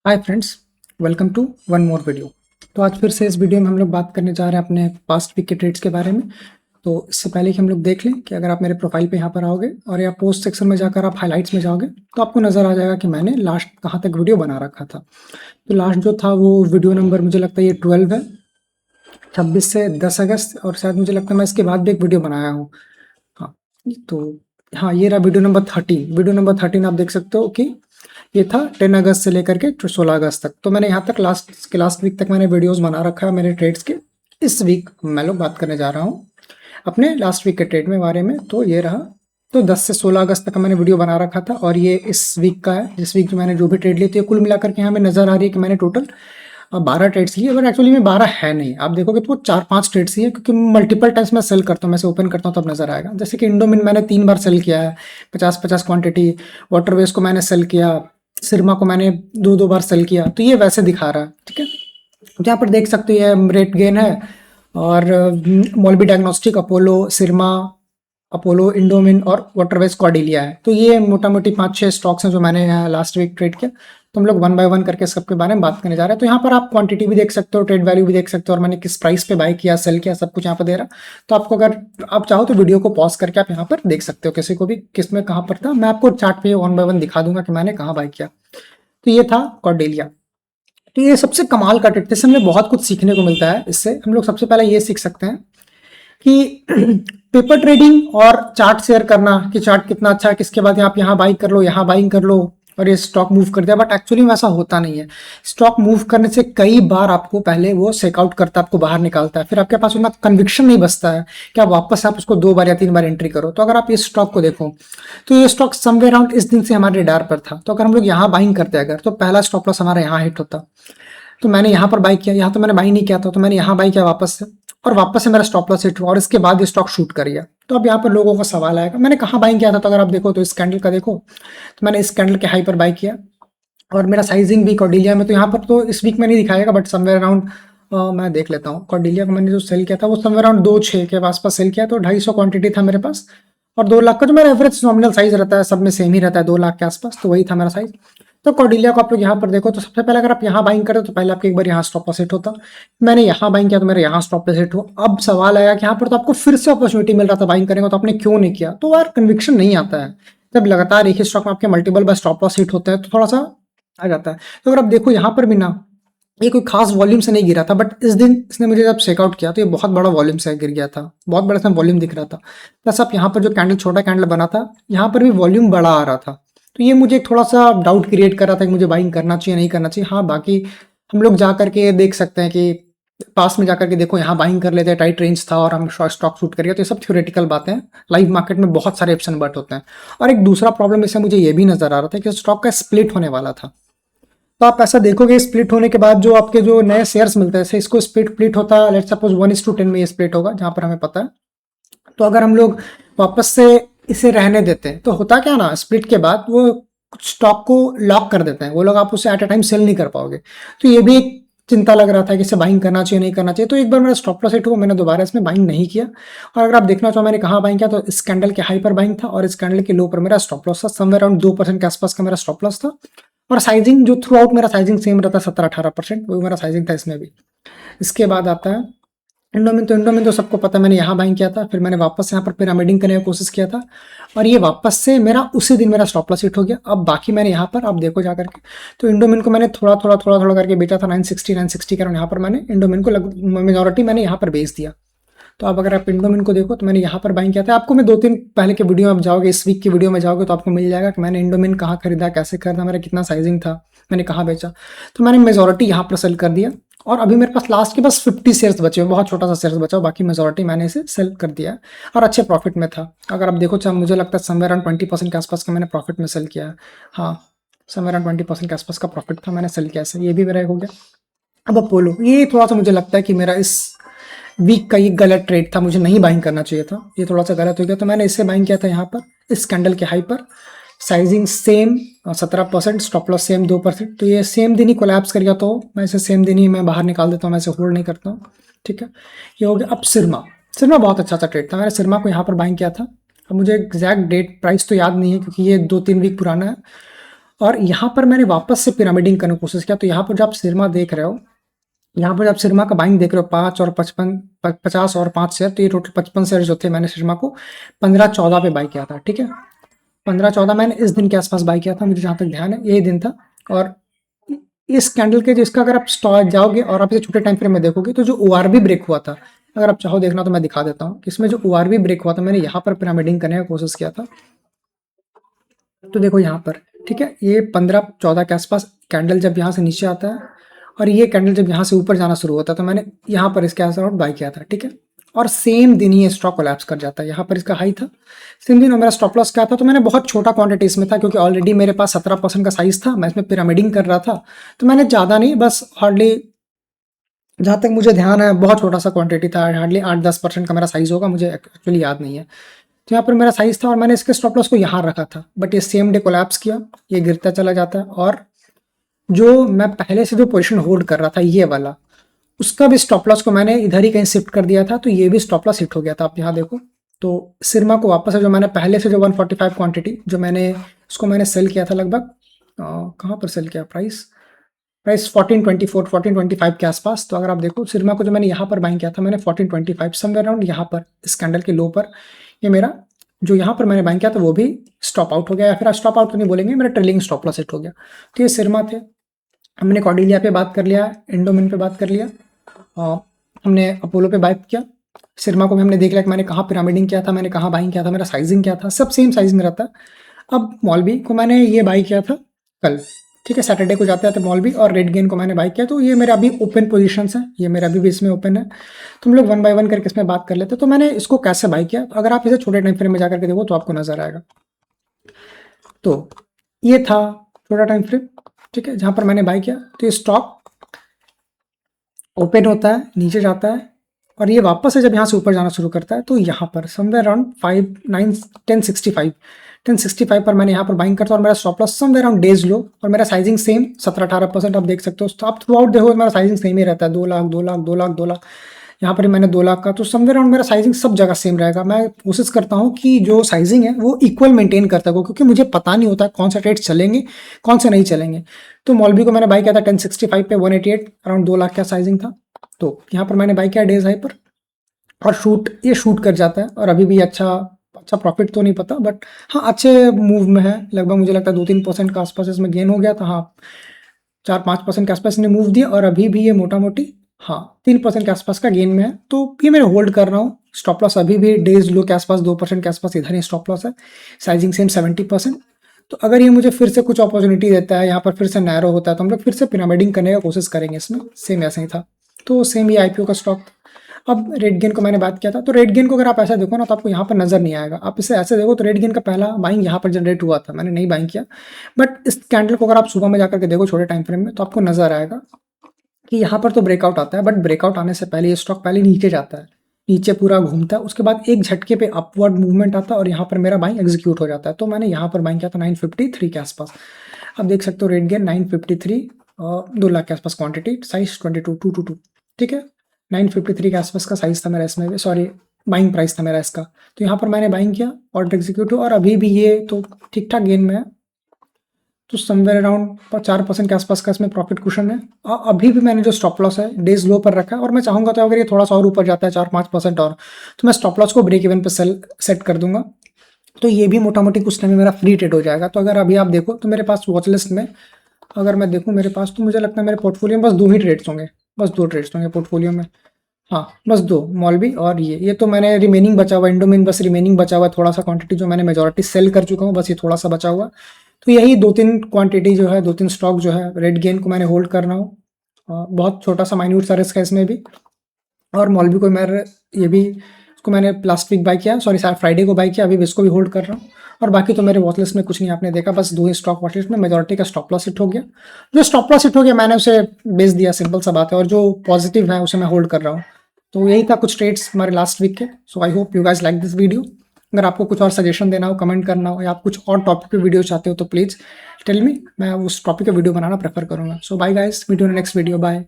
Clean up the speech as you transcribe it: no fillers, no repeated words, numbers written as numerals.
Hi friends, welcome to one more video. तो आज फिर से इस वीडियो में हम लोग बात करने जा रहे हैं अपने पास्ट वीक के ट्रेड्स के बारे में। तो इससे पहले कि हम लोग देख लें कि अगर आप मेरे प्रोफाइल पे यहाँ पर आओगे और या पोस्ट सेक्शन में जाकर आप हाइलाइट्स में जाओगे तो आपको नज़र आ जाएगा कि मैंने लास्ट कहाँ तक वीडियो बना रखा था। तो लास्ट जो था वो वीडियो नंबर मुझे लगता है ये 12 है, 26 से 10 अगस्त, और शायद मुझे लगता है मैं इसके बाद भी एक वीडियो बनाया हूँ। हाँ, तो हाँ, ये रहा वीडियो नंबर 13। वीडियो नंबर 13 आप देख सकते हो कि ये था 10 अगस्त से लेकर के 16 अगस्त तक। तो मैंने यहाँ तक लास्ट वीक तक मैंने वीडियोस बना रखा है मेरे ट्रेड्स के। इस वीक मैं लोग बात करने जा रहा हूँ अपने लास्ट वीक के ट्रेड में बारे में। तो ये रहा, तो 10 से 16 अगस्त तक का मैंने वीडियो बना रखा था और ये इस वीक का है। जिस वीक मैंने जो भी ट्रेड लिए थे कुल मिलाकर के यहाँ में नजर आ रही है कि मैंने टोटल 12 ट्रेड्स लिए, बट एक्चुअली में 12 है नहीं। आप देखोगे तो वो 4-5 ट्रेड्स ही है, क्योंकि मल्टीपल टाइम्स मैं सेल करता हूँ, मैं से ओपन करता हूँ तब नजर आएगा। जैसे कि इंडोमिन मैंने 3 बार सेल किया है, 50-50 क्वांटिटी। वाटरवेज को मैंने सेल किया, सिरमा को मैंने 2-2 बार सेल किया। तो ये वैसे दिखा रहा है, ठीक है। यहाँ पर देख सकते हो ये रेट गेन है, और मॉलबी डायग्नोस्टिक, अपोलो, सिरमा, अपोलो, इंडोमिन और वाटरवेज कॉर्डिलिया है। तो ये मोटा मोटी 5-6 स्टॉक्स हैं जो मैंने लास्ट वीक ट्रेड किया। तो हम लोग वन बाय वन करके सबके बारे में बात करने जा रहे हैं। तो यहाँ पर आप क्वांटिटी भी देख सकते हो, ट्रेड वैल्यू भी देख सकते हो, और मैंने किस प्राइस पे बाय किया, सेल किया, सब कुछ यहाँ पर दे रहा। तो आपको अगर आप चाहो तो वीडियो को पॉज करके आप यहाँ पर देख सकते हो किसी को भी किस में कहाँ पर था। मैं आपको चार्ट पे वन बाय वन दिखा दूंगा कि मैंने कहाँ बाय किया। तो ये था कॉर्डेलिया। तो ये सबसे कमाल का ट्रेड, इससे हमें बहुत कुछ सीखने को मिलता है। इससे हम लोग सबसे पहले ये सीख सकते हैं कि पेपर ट्रेडिंग और चार्ट शेयर करना, कि चार्ट कितना अच्छा है, किसके बाद आप यहाँ बाइंग कर लो, यहाँ बाइंग कर लो और ये स्टॉक मूव कर दिया। बट एक्चुअली में ऐसा होता नहीं है। स्टॉक मूव करने से कई बार आपको पहले वो सेकआउट करता है, आपको बाहर निकालता है, फिर आपके पास उतना कन्विक्शन नहीं बचता है कि आप वापस आप उसको 2 बार या 3 बार एंट्री करो। तो अगर आप इस स्टॉक को देखो तो ये स्टॉक समवेयर अराउंड इस दिन से हमारे रडार पर था। तो अगर हम लोग यहाँ बाइंग करते अगर, तो पहला स्टॉप लॉस हमारा यहाँ हिट होता। तो मैंने यहाँ पर बाई किया, यहाँ तो मैंने बाई नहीं किया था, तो मैंने यहाँ बाई किया वापस से, और वापस से मेरा स्टॉप लॉस हिट हुआ और इसके बाद ये स्टॉक शूट कर गया। तो अब यहाँ पर लोगों का सवाल आएगा मैंने कहाँ बाई किया था। तो अगर आप देखो तो इस कैंडल का देखो, तो मैंने इस कैंडल के हाई पर बाई किया और मेरा साइजिंग भी कॉर्डिलिया में। तो यहाँ पर तो इस वीक में नहीं दिखाएगा, बट समवेयर अराउंड मैं देख लेता हूँ। कॉर्डिलिया को मैंने जो सेल किया था वो समवेयर अराउंड 2.6 के आसपास सेल किया। तो 250 क्वांटिटी था मेरे पास, और 2 लाख का जो मेरा एवरेज नॉमिनल साइज रहता है सब में सेम ही रहता है, 2 लाख के आसपास। तो वही था मेरा साइज। तो कॉर्डिलिया को आप लोग यहाँ पर देखो, तो सबसे पहले अगर आप यहाँ बाइंग करें तो पहले आपके एक बार यहाँ स्टॉप लॉस हिट होता। मैंने यहाँ बाइंग किया तो मेरा यहाँ स्टॉप लॉस हिट हुआ। अब सवाल आया कि यहाँ पर तो आपको फिर से अपॉर्चुनिटी मिल रहा था बाइंग करेंगे, तो आपने क्यों नहीं किया। तो यार कन्विक्शन नहीं आता है। जब लगातार एक ही स्टॉक में आपके मल्टीपल बार स्टॉप लॉस हिट होता है तो थोड़ा सा आ जाता है। तो अगर आप देखो यहाँ पर भी ना, ये कोई खास वॉल्यूम से नहीं गिरा था, बट इस दिन इसने मुझे जब चेकआउट किया तो ये बहुत बड़ा वॉल्यूम से गिर गया था, बहुत बड़ा इसमें वॉल्यूम दिख रहा था। प्लस आप यहाँ पर जो कैंडल, छोटा कैंडल बना था, यहाँ पर भी वॉल्यूम बड़ा आ रहा था। तो ये मुझे थोड़ा सा डाउट क्रिएट कर रहा था कि मुझे बाइंग करना चाहिए नहीं करना चाहिए। हाँ, बाकी हम लोग जा करके देख सकते हैं कि पास में जाकर के देखो यहाँ बाइंग कर लेते हैं, टाइट रेंज था और हम स्टॉक शूट करिए। तो ये सब थ्योरेटिकल बातें हैं। लाइव मार्केट में बहुत सारे एप्स एंड बट होते हैं। और एक दूसरा प्रॉब्लम इससे मुझे ये भी नजर आ रहा था कि स्टॉक का स्प्लिट होने वाला था। तो आप ऐसा देखोगे स्प्लिट होने के बाद जो आपके जो नए शेयर्स मिलते हैं, इसको स्प्लिट होता है, लेट्स सपोज 1:10 में ये स्प्लिट होगा जहां पर हमें पता है। तो अगर हम लोग वापस से इसे रहने देते हैं तो होता क्या ना, स्प्लिट के बाद वो कुछ स्टॉक को लॉक कर देते हैं वो लोग, आप उसे एट अ टाइम सेल नहीं कर पाओगे। तो ये भी एक चिंता लग रहा था कि इसे बाइंग करना चाहिए नहीं करना चाहिए। तो एक बार मेरा स्टॉप लॉस हिट हुआ, मैंने दोबारा इसमें बाइंग नहीं किया। और अगर आप देखना चाहो मैंने कहाँ बाइंग किया, तो इस कैंडल के हाई पर बाइंग था और इस कैंडल के लो पर मेरा स्टॉप लॉस था। समवेयर अराउंड 2% के आसपास का मेरा स्टॉप लॉस था। और साइजिंग जो थ्रू आउट मेरा साइजिंग सेम रहता है, 17-18%, वो मेरा साइजिंग था इसमें भी। इसके बाद आता है इंडोमिन। तो इंडोमिन तो सबको पता है, मैंने यहाँ बाइंग किया था, फिर मैंने वापस यहाँ पर पिरामिडिंग करने की कोशिश किया था, और ये वापस से मेरा उसी दिन मेरा स्टॉप लॉस हिट हो गया। अब बाकी मैंने यहाँ पर आप देखो जा करके, तो इंडोमिन को मैंने थोड़ा थोड़ा थोड़ा थोड़ा करके बेचा था 960 के, यहाँ पर मैंने इंडोमिन को मेजोरिटी मैंने यहाँ पर बेच दिया। तो अब अगर आप इंडोमिन को देखो तो मैंने यहाँ पर बाइंग किया था। आपको मैं 2-3 पहले के वीडियो में आप जाओगे, इस वीक की वीडियो में जाओगे तो आपको मिल जाएगा कि मैंने इंडोमिन कहाँ खरीदा, कैसे खरीदा, मेरा कितना साइजिंग था, मैंने कहाँ बेचा। तो मैंने मेजोरिटी यहाँ पर सेल कर दिया, और अभी मेरे पास लास्ट के बस 50 शेयर्स बचे हुए, बहुत छोटा सा शेयर्स बचा, बाकी मेजोरिटी मैंने इसे सेल कर दिया और अच्छे प्रॉफिट में था। अगर आप देखो चाहे मुझे लगता है समवेयर अराउंड 20% के आसपास का मैंने प्रॉफिट में सेल किया है। हाँ, समवेयर अराउंड 20% के आसपास का प्रॉफिट था, मैंने सेल किया ऐसे, ये भी मेरा हो गया। अब अपोलो, ये थोड़ा सा मुझे लगता है कि मेरा इस वीक का ये गलत ट्रेड था, मुझे नहीं बाइंग करना चाहिए था, ये थोड़ा सा गलत हो गया। तो मैंने इससे बाइंग किया था यहाँ पर इस कैंडल के हाई पर, sizing same 17%, stop loss same 2%। तो ये सेम दिन ही कोलैप्स कर गया, तो मैं इसे सेम दिन ही मैं बाहर निकाल देता हूँ, मैं इसे होल्ड नहीं करता हूँ, ठीक है। ये हो गया। अब सिरमा, सिरमा बहुत अच्छा ट्रेड था, मैंने सिरमा को यहाँ पर बाइंग किया था। अब मुझे एग्जैक्ट डेट प्राइस तो याद नहीं है क्योंकि ये 2-3 वीक पुराना है। और यहाँ पर मैंने वापस से पिरामिडिंग करने की कोशिश किया। तो यहाँ पर जो आप सिरमा देख रहे हो, यहाँ पर आप सिरमा का बाइंग देख रहे हो 5 और 55, 50 और 5 शेयर, तो ये टोटल 55 शेयर जो थे मैंने सिरमा को 15-14 पे बाई किया था। ठीक है, 15-14 मैंने इस दिन के आसपास बाई किया था, मुझे जहाँ तक ध्यान है यही दिन था। और इस कैंडल के जिसका अगर आप स्टॉक जाओगे और आप इसे छोटे टाइम फ्रेम में देखोगे तो जो ओआरबी ब्रेक हुआ था, अगर आप चाहो देखना तो मैं दिखा देता हूँ। इसमें जो ओआरबी ब्रेक हुआ था मैंने यहाँ पर पिरामिडिंग करने का कोशिश किया था। तो देखो यहाँ पर, ठीक है, ये 15-14 के आसपास कैंडल जब यहाँ से नीचे आता है और ये कैंडल जब यहाँ से ऊपर जाना शुरू होता है तो मैंने यहाँ पर इसके आसपास बाई किया था। ठीक है, और सेम दिन ही ये स्टॉक कोलैप्स कर जाता है। यहाँ पर इसका हाई था, सेम दिन मेरा स्टॉप लॉस क्या था, तो मैंने बहुत छोटा क्वांटिटी इसमें था क्योंकि ऑलरेडी मेरे पास 17% का साइज था, मैं इसमें पिरामिडिंग कर रहा था। तो मैंने ज़्यादा नहीं, बस हार्डली, जहाँ तक मुझे ध्यान है बहुत छोटा सा क्वांटिटी था, हार्डली 8-10% का मेरा साइज होगा, मुझे एक्चुअली याद नहीं है। तो यहाँ पर मेरा साइज था और मैंने इसके स्टॉप लॉस को यहाँ रखा था, बट ये सेम डे कोलैप्स किया, ये गिरता चला जाता है। और जो मैं पहले से जो पोजीशन होल्ड कर रहा था ये वाला, उसका भी स्टॉप लॉस को मैंने इधर ही कहीं शिफ्ट कर दिया था, तो ये भी स्टॉप लॉस हिट हो गया था। आप यहाँ देखो, तो सिरमा को वापस है जो मैंने पहले से जो 145 क्वांटिटी जो मैंने उसको मैंने सेल किया था लगभग, कहाँ पर सेल किया, प्राइस 1424 1425 के आसपास। तो अगर आप देखो सिरमा को जो मैंने यहाँ पर बाइंग किया था मैंने 1425 समवेयर अराउंड यहाँ पर इस कैंडल के लो पर, ये मेरा जो यहाँ पर मैंने बाइंग किया था वो भी स्टॉप आउट हो गया, या फिर स्टॉप आउट तो नहीं बोलेंगे, मेरा ट्रेलिंग स्टॉप लॉस हिट हो गया। तो ये सिरमा थे। हमने कॉर्डिलिया पे बात कर लिया, इंडोमिन पे बात कर लिया, हमने अपोलो पे बात किया। सिरमा को भी हमने देख लिया कि मैंने कहाँ पिरामिडिंग किया था, मैंने कहाँ बाइंग किया था, मेरा साइजिंग क्या था, सब सेम साइज में रहता है। अब मॉलबी को मैंने ये बाई किया था कल, ठीक है, सैटरडे को जाते थे मॉलबी, और रेड गेन को मैंने बाई किया। तो ये मेरा अभी ओपन पोजीशंस है, ये मेरा अभी भी इसमें ओपन है। तो हम लोग 1 बाय 1 करके इसमें बात कर लेते। तो मैंने इसको कैसे बाई किया, तो अगर आप इसे छोटे टाइम फ्रेम में जाकर के देखो तो आपको नजर आएगा। तो ये था छोटा टाइम फ्रेम, ठीक है, जहां पर मैंने बाई किया। तो ये स्टॉक ओपन होता है, नीचे जाता है, और ये वापस से जब यहाँ से ऊपर जाना शुरू करता है तो यहाँ पर समवेयर अराउंड 1065 पर मैंने यहाँ पर बाइंग करता हूँ, और मेरा stop loss somewhere around day's low, और मेरा साइजिंग सेम 17-18% आप देख सकते हो। तो आप थ्रू आउट देखो मेरा साइजिंग सेम ही रहता है, 2 लाख 2 लाख 2 लाख 2 लाख, यहाँ पर मैंने 2 लाख का। तो समवेयर अराउंड मेरा साइजिंग सब जगह सेम रहेगा। मैं कोशिश करता हूँ कि जो साइजिंग है वो इक्वल मेंटेन करता हूँ, क्योंकि मुझे पता नहीं होता कौन सा ट्रेड चलेंगे कौन से नहीं चलेंगे। तो मॉलबी को मैंने बाई किया था 1065 पे 188 अराउंड 2 लाख का साइजिंग था। तो यहाँ पर मैंने बाई किया डेज हाई पर, और ये शूट कर जाता है, और अभी भी अच्छा प्रॉफिट तो नहीं पता, बट हाँ अच्छे मूव में है। लगभग मुझे लगता है 2-3% का आसपास इसमें गेन हो गया था। हाँ 4-5% के आसपास ने मूव दिया, और अभी भी ये मोटा मोटी हाँ 3% के आसपास का गेन में है। तो ये मैं होल्ड कर रहा हूँ। स्टॉप लॉस अभी भी डेज लो के आसपास 2% के आसपास इधर ही स्टॉप लॉस है, साइजिंग सेम 70%। तो अगर ये मुझे फिर से कुछ अपॉर्चुनिटी देता है, यहाँ पर फिर से नैरो होता है, तो हम लोग फिर से पिरामिडिंग करने का कोशिश करेंगे। इसमें सेम ऐसा ही था, तो सेम ये आईपीओ का स्टॉक। अब रेड गेन को मैंने बात किया था, तो रेड गेन को अगर आप ऐसा देखो ना तो आपको यहाँ पर नजर नहीं आएगा। आप इसे ऐसे देखो तो रेड गेन का पहला बाइंग यहाँ पर जनरेट हुआ था, मैंने नहीं बाइंग किया, बट इस कैंडल को अगर आप सुबह में जाकर के देखो छोटे टाइम फ्रेम में तो आपको नजर आएगा कि यहाँ पर तो ब्रेकआउट आता है, बट ब्रेकआउट आने से पहले ये स्टॉक पहले नीचे जाता है, नीचे पूरा घूमता है, उसके बाद एक झटके पे अपवर्ड मूवमेंट आता है, और यहाँ पर मेरा बाइंग एग्जीक्यूट हो जाता है। तो मैंने यहाँ पर बाइंग किया था 953 के आसपास। अब देख सकते हो रेड गेन 953, 2 लाख के आसपास क्वांटिटी, साइज 22,222, ठीक है, 953 के आसपास का साइज था मेरा इसमें भी, सॉरी बाइंग प्राइस था मेरा इसका। तो यहाँ पर मैंने बाइंग किया, ऑर्डर एग्जीक्यूट हुआ, और अभी भी ये तो ठीक ठाक गेन में है। तो समवेयर अराउंड 4% के आसपास का इसमें प्रॉफिट कुशन है। अभी भी मैंने जो स्टॉप लॉस है डेज लो पर रखा है, और मैं चाहूंगा तो अगर ये थोड़ा सा और ऊपर जाता है 4-5% और, तो मैं स्टॉप लॉस को ब्रेक इवन पे सेट कर दूंगा। तो ये भी मोटा मोटी कुछ टाइम में मेरा फ्री ट्रेड हो जाएगा। तो अगर अभी आप देखो तो मेरे पास वॉच लिस्ट में अगर मैं देखूँ मेरे पास, तो मुझे लगता है मेरे पोर्टफोलियो में बस 2 ही ट्रेड्स होंगे, बस 2 ट्रेड्स होंगे पोर्टफोलियो में। हाँ बस 2, मॉलबी और ये तो मैंने रिमेनिंग बचा हुआ, इंडोमिन बस रिमेनिंग बचा हुआ, थोड़ा सा क्वांटिटी जो मैंने मेजोरिटी सेल कर चुका हूँ, बस ये थोड़ा सा बचा हुआ। तो यही 2-3 क्वांटिटी जो है, 2-3 स्टॉक जो है, रेड गेन को मैंने होल्ड कर रहा हूँ। बहुत छोटा सा माइन्यूट सा रिस्क है इसमें भी। और मॉलबी को मैं ये भी इसको मैंने लास्ट वीक बाई किया, सॉरी फ्राइडे को बाई किया, अभी इसको भी होल्ड कर रहा हूँ। और बाकी तो मेरे वॉच लिस्ट में कुछ नहीं आपने देखा, बस 2 ही स्टॉक वॉच लिस्ट में, मेजोरिटी का स्टॉप लॉस हिट हो गया। जो स्टॉप लॉस हिट हो गया मैंने उसे बेच दिया, सिंपल सा बात है, और जो पॉजिटिव है उसे मैं होल्ड कर रहा हूँ। तो यही था कुछ ट्रेड्स हमारे लास्ट वीक के। So I hope you guys like this video. अगर आपको कुछ और सजेशन देना हो, कमेंट करना हो, या आप कुछ और टॉपिक पे वीडियो चाहते हो तो प्लीज़ टेल मी, मैं उस टॉपिक पे वीडियो बनाना प्रेफर करूँगा। So bye guys, meet you in next video, bye.